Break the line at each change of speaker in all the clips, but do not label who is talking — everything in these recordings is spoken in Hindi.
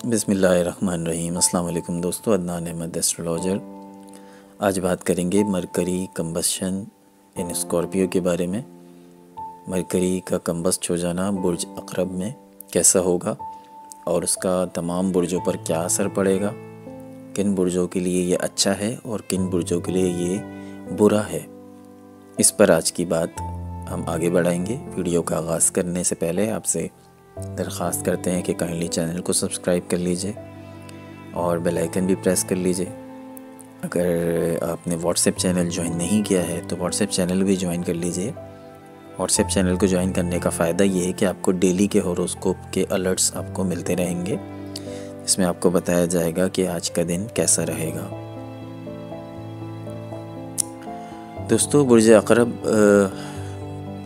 बिस्मिल्लाहिर्रहमानिर्रहीम। अस्सलाम वालेकुम दोस्तों, अदनान अहमद एस्ट्रोलॉजर। आज बात करेंगे मरकरी कंबस्शन इन स्कॉर्पियो के बारे में। मरकरी का कंबस्ट हो जाना बुर्ज अक़रब में कैसा होगा और उसका तमाम बुर्जों पर क्या असर पड़ेगा, किन बुर्जों के लिए ये अच्छा है और किन बुर्जों के लिए ये बुरा है, इस पर आज की बात हम आगे बढ़ाएंगे। वीडियो का आगाज़ करने से पहले आपसे दरख्वास्त करते हैं कि काइंडली चैनल को सब्सक्राइब कर लीजिए और बेल आइकन भी प्रेस कर लीजिए। अगर आपने व्हाट्सएप चैनल ज्वाइन नहीं किया है तो व्हाट्सएप चैनल भी ज्वाइन कर लीजिए। व्हाट्सएप चैनल को ज्वाइन करने का फ़ायदा ये है कि आपको डेली के हॉरोस्कोप के अलर्ट्स आपको मिलते रहेंगे, इसमें आपको बताया जाएगा कि आज का दिन कैसा रहेगा। दोस्तों, बुर्ज अक़रब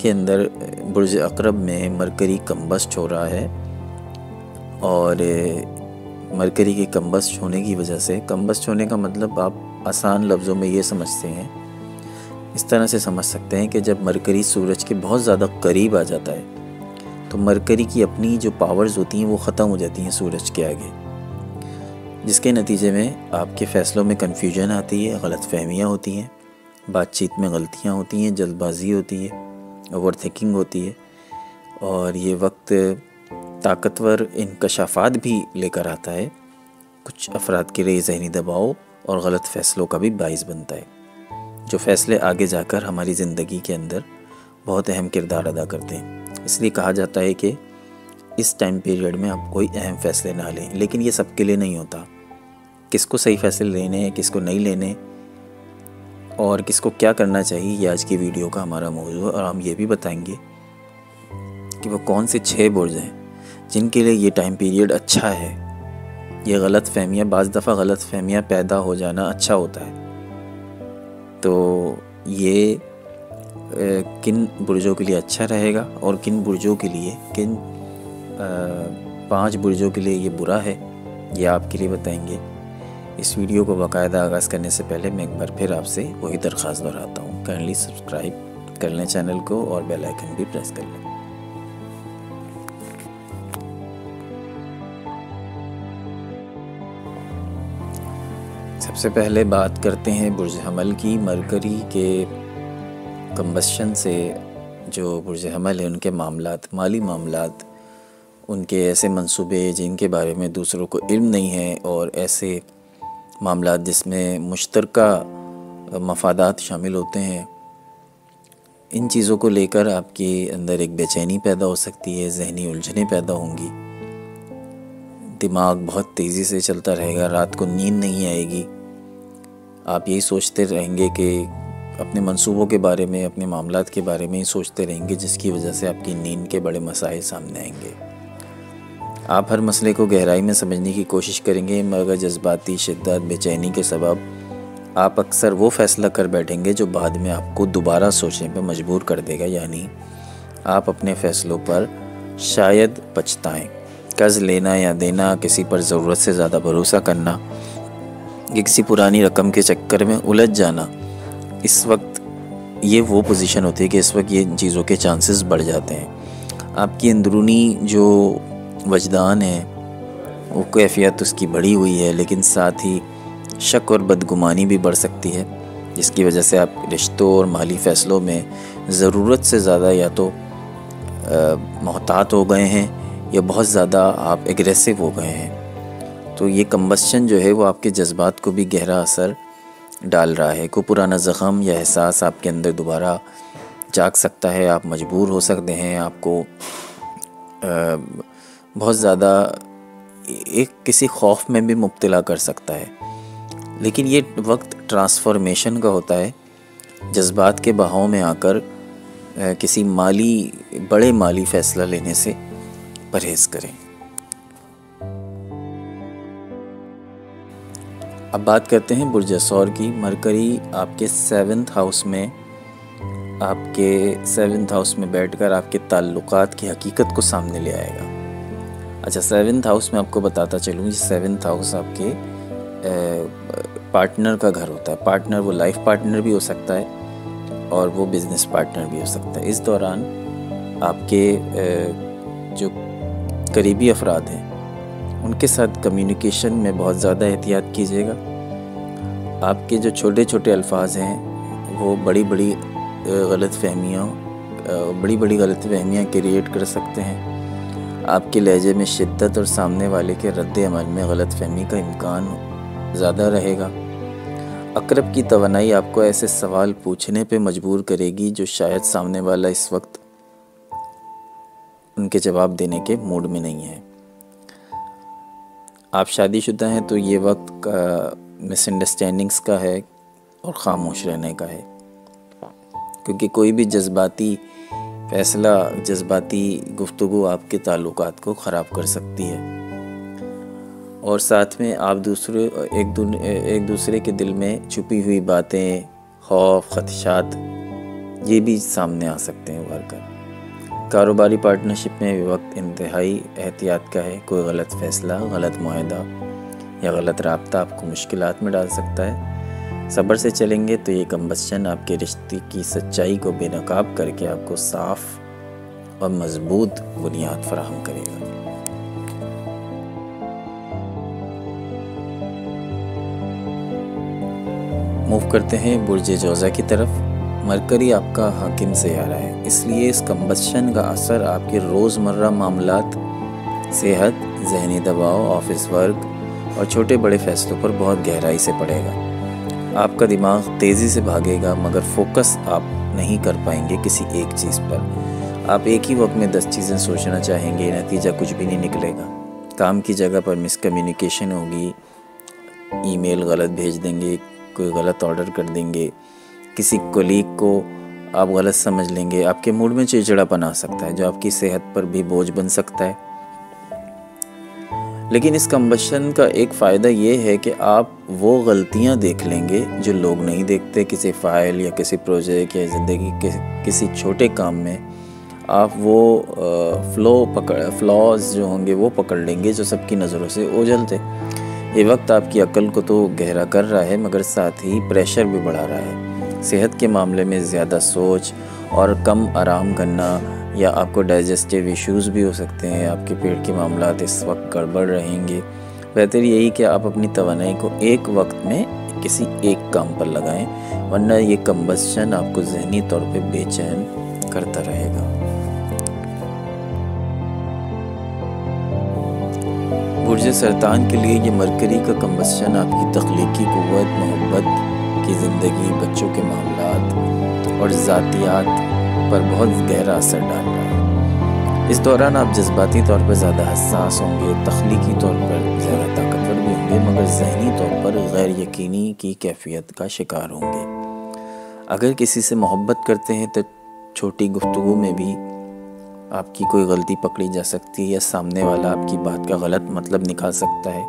के अंदर बुर्ज अक़रब में मरकरी कंबस्ट हो रहा है और मरकरी के कंबस्ट होने की वजह से, कंबस्ट होने का मतलब आप आसान लफ्ज़ों में ये समझते हैं, इस तरह से समझ सकते हैं कि जब मरकरी सूरज के बहुत ज़्यादा करीब आ जाता है तो मरकरी की अपनी जो पावर्स होती हैं वो ख़त्म हो जाती हैं सूरज के आगे, जिसके नतीजे में आपके फ़ैसलों में कन्फ्यूजन आती है, गलतफ़हमियाँ होती हैं, बातचीत में गलतियाँ होती हैं, जल्दबाजी होती है, ओवर थिंकिंग होती है और ये वक्त ताकतवर इंकशाफात भी लेकर आता है। कुछ अफराद के लिए ज़हनी दबाव और गलत फ़ैसलों का भी बाइस बनता है, जो फ़ैसले आगे जाकर हमारी ज़िंदगी के अंदर बहुत अहम किरदार अदा करते हैं। इसलिए कहा जाता है कि इस टाइम पीरियड में आप कोई अहम फ़ैसले ना लें, लेकिन ये सबके लिए नहीं होता। किसको सही फ़ैसले लेने हैं, किसको नहीं लेने और किसको क्या करना चाहिए, ये आज की वीडियो का हमारा मौजू है। और हम ये भी बताएंगे कि वो कौन से 6 बुर्ज हैं जिनके लिए ये टाइम पीरियड अच्छा है। ये गलत फहमियाँ, बाज़ दफ़ा गलत फहमियाँ पैदा हो जाना अच्छा होता है। तो ये किन बुर्जों के लिए अच्छा रहेगा और किन बुर्जों के लिए, किन 5 बुर्जों के लिए ये बुरा है, ये आपके लिए बताएंगे। इस वीडियो को बाकायदा आगाज़ करने से पहले मैं एक बार फिर आपसे वही दरख्वास्त दोहराता हूँ, काइंडली सब्सक्राइब कर लें चैनल को और बेल आइकन भी प्रेस कर लें। सबसे पहले बात करते हैं बुर्ज हमल की। मरकरी के कंबस्शन से जो बुर्ज हमल है उनके मामलात, माली मामलात, उनके ऐसे मंसूबे जिनके बारे में दूसरों को इल्म नहीं है और ऐसे मामलात जिसमें मुश्तरका मफादात शामिल होते हैं, इन चीज़ों को लेकर आपके अंदर एक बेचैनी पैदा हो सकती है, जहनी उलझनें पैदा होंगी, दिमाग बहुत तेज़ी से चलता रहेगा, रात को नींद नहीं आएगी, आप यही सोचते रहेंगे कि अपने मंसूबों के बारे में, अपने मामलात के बारे में ही सोचते रहेंगे, जिसकी वजह से आपकी नींद के बड़े मसाइल सामने आएंगे। आप हर मसले को गहराई में समझने की कोशिश करेंगे, मगर जज्बाती शिद्दत, बेचैनी के सबब आप अक्सर वो फ़ैसला कर बैठेंगे जो बाद में आपको दोबारा सोचने पर मजबूर कर देगा, यानी आप अपने फ़ैसलों पर शायद पछताएं। कर्ज़ लेना या देना, किसी पर ज़रूरत से ज़्यादा भरोसा करना या किसी पुरानी रकम के चक्कर में उलझ जाना, इस वक्त ये वो पोजीशन होती है कि इस वक्त ये चीज़ों के चांसेस बढ़ जाते हैं। आपकी अंदरूनी जो वजदान है वो कैफियत उसकी बढ़ी हुई है, लेकिन साथ ही शक और बदगुमानी भी बढ़ सकती है, जिसकी वजह से आप रिश्तों और माली फ़ैसलों में ज़रूरत से ज़्यादा या तो मोहतात हो गए हैं या बहुत ज़्यादा आप एग्रेसिव हो गए हैं। तो ये कंबस्शन जो है वो आपके जज्बात को भी गहरा असर डाल रहा है। कोई पुराना ज़ख़म या एहसास आपके अंदर दोबारा जाग सकता है, आप मजबूर हो सकते हैं, आपको बहुत ज़्यादा एक किसी खौफ में भी मुब्तला कर सकता है। लेकिन ये वक्त ट्रांसफॉर्मेशन का होता है, जज्बात के बहाव में आकर किसी बड़े माली फ़ैसला लेने से परहेज़ करें। अब बात करते हैं बुर्ज असौर की। मरकरी आपके 7th हाउस में बैठकर आपके ताल्लुकात की हकीकत को सामने ले आएगा। अच्छा, 7th हाउस में आपको बताता चलूँ, 7th हाउस आपके पार्टनर का घर होता है। पार्टनर वो लाइफ पार्टनर भी हो सकता है और वो बिज़नेस पार्टनर भी हो सकता है। इस दौरान आपके जो करीबी अफराद हैं उनके साथ कम्युनिकेशन में बहुत ज़्यादा एहतियात कीजिएगा। आपके जो छोटे छोटे अल्फाज हैं वो बड़ी बड़ी गलतफहमियाँ क्रिएट कर सकते हैं। आपके लहजे में शिद्दत और सामने वाले के रद्द अमल में गलतफहमी का इम्कान ज़्यादा रहेगा। अक़रब की तवानाई आपको ऐसे सवाल पूछने पे मजबूर करेगी जो शायद सामने वाला इस वक्त उनके जवाब देने के मूड में नहीं है। आप शादीशुदा हैं तो ये वक्त मिसअंडरस्टैंडिंग्स का है और ख़ामोश रहने का है, क्योंकि कोई भी जज्बाती फ़ैसला, जज्बाती गुफ्तगू आपके ताल्लुकात को ख़राब कर सकती है। और साथ में आप एक दूसरे के दिल में छुपी हुई बातें, खौफ, ख़दशात ये भी सामने आ सकते हैं उभर कर। कारोबारी पार्टनरशिप में वक्त इंतहाई एहतियात का है। कोई गलत फ़ैसला, गलत मुआहदा या गलत राब्ता आपको मुश्किलात में डाल सकता है। सब्र से चलेंगे तो ये कम्बस्चन आपके रिश्ते की सच्चाई को बेनकाब करके आपको साफ़ और मजबूत बुनियाद फराहम करेगा। मूव करते हैं बुर्ज जोज़ा की तरफ। मरकरी आपका हाकिम सयारा है, इसलिए इस कम्बस्चन का असर आपके रोज़मर्रा मामलात, सेहत, जहनी दबाव, ऑफिस वर्क और छोटे बड़े फ़ैसलों पर बहुत गहराई से पड़ेगा। आपका दिमाग तेज़ी से भागेगा मगर फोकस आप नहीं कर पाएंगे किसी एक चीज़ पर। आप एक ही वक्त में 10 चीज़ें सोचना चाहेंगे, नतीजा कुछ भी नहीं निकलेगा। काम की जगह पर मिसकम्युनिकेशन होगी, ईमेल गलत भेज देंगे, कोई गलत ऑर्डर कर देंगे, किसी कोलीग को आप गलत समझ लेंगे। आपके मूड में चिड़चिड़ापन आ सकता है जो आपकी सेहत पर भी बोझ बन सकता है। लेकिन इस कम्बस्चन का एक फ़ायदा ये है कि आप वो गलतियां देख लेंगे जो लोग नहीं देखते। किसी फ़ाइल या किसी प्रोजेक्ट या ज़िंदगी के किसी छोटे काम में आप वो फ्लॉज जो होंगे वो पकड़ लेंगे जो सबकी नज़रों से ओझल थे। ये वक्त आपकी अक्ल को तो गहरा कर रहा है मगर साथ ही प्रेशर भी बढ़ा रहा है। सेहत के मामले में ज़्यादा सोच और कम आराम करना या आपको डाइजेस्टिव इश्यूज़ भी हो सकते हैं। आपके पेट के मामलात इस वक्त गड़बड़ रहेंगे। बेहतर यही कि आप अपनी तवानाई को एक वक्त में किसी एक काम पर लगाएं, वरना ये कम्बस्चन आपको ज़हनी तौर पे बेचैन करता रहेगा। बुर्ज सरतान के लिए ये मरकरी का कम्बस्चन आपकी तख्लीकी कुव्वत, मोहब्बत की ज़िंदगी, बच्चों के मामलात और ज़ातियात पर बहुत गहरा असर डाल रहा है। इस दौरान आप जज्बाती तौर पर ज़्यादा हसास होंगे, तख्लीकी तौर पर ज़्यादा ताकतवर भी होंगे मगर ज़हनी तौर पर गैर यकीनी की कैफियत का शिकार होंगे। अगर किसी से मोहब्बत करते हैं तो छोटी गुफ्तगू में भी आपकी कोई गलती पकड़ी जा सकती है या सामने वाला आपकी बात का गलत मतलब निकाल सकता है,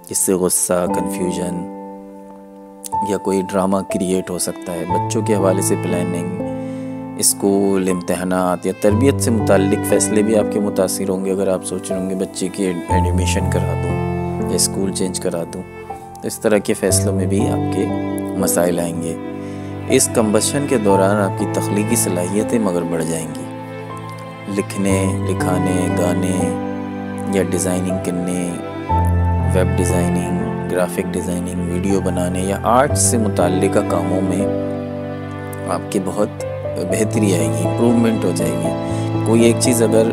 जिससे गुस्सा, कन्फ्यूजन या कोई ड्रामा क्रिएट हो सकता है। बच्चों के हवाले से प्लानिंग, स्कूल, इम्तहानात या तरबियत से मुताल्लिक फ़ैसले भी आपके मुतासिर होंगे। अगर आप सोच रहे होंगे बच्चे की एडमिशन करा दूँ या स्कूल चेंज करा दूँ, तो इस तरह के फ़ैसलों में भी आपके मसाइल आएंगे। इस कम्बस्चन के दौरान आपकी तख्लीकी सलाहियतें मगर बढ़ जाएंगी। लिखने, लिखाने, गाने या डिज़ाइनिंग करने, web designing, graphic designing, video बनाने या आर्ट से मुताल्लिका कामों में आपकी बहुत बेहतरी आएगी, इम्प्रूवमेंट हो जाएगी। कोई एक चीज़ अगर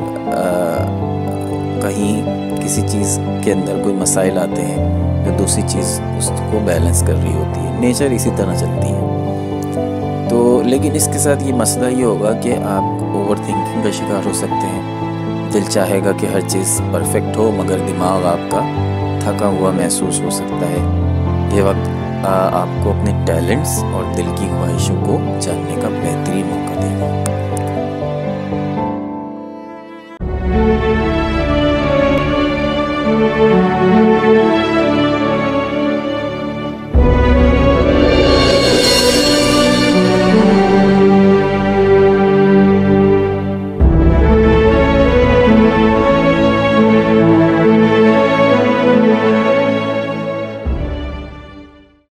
कहीं किसी चीज़ के अंदर कोई मसाइल आते हैं तो दूसरी चीज़ उसको बैलेंस कर रही होती है। नेचर इसी तरह चलती है। तो लेकिन इसके साथ ये मसला ये होगा कि आप ओवर थिंकिंग का शिकार हो सकते हैं। दिल चाहेगा कि हर चीज़ परफेक्ट हो मगर दिमाग आपका थका हुआ महसूस हो सकता है। ये वक्त आपको अपने टैलेंट्स और दिल की ख्वाहिशों को जानने का बेहतरीन मौका देगा।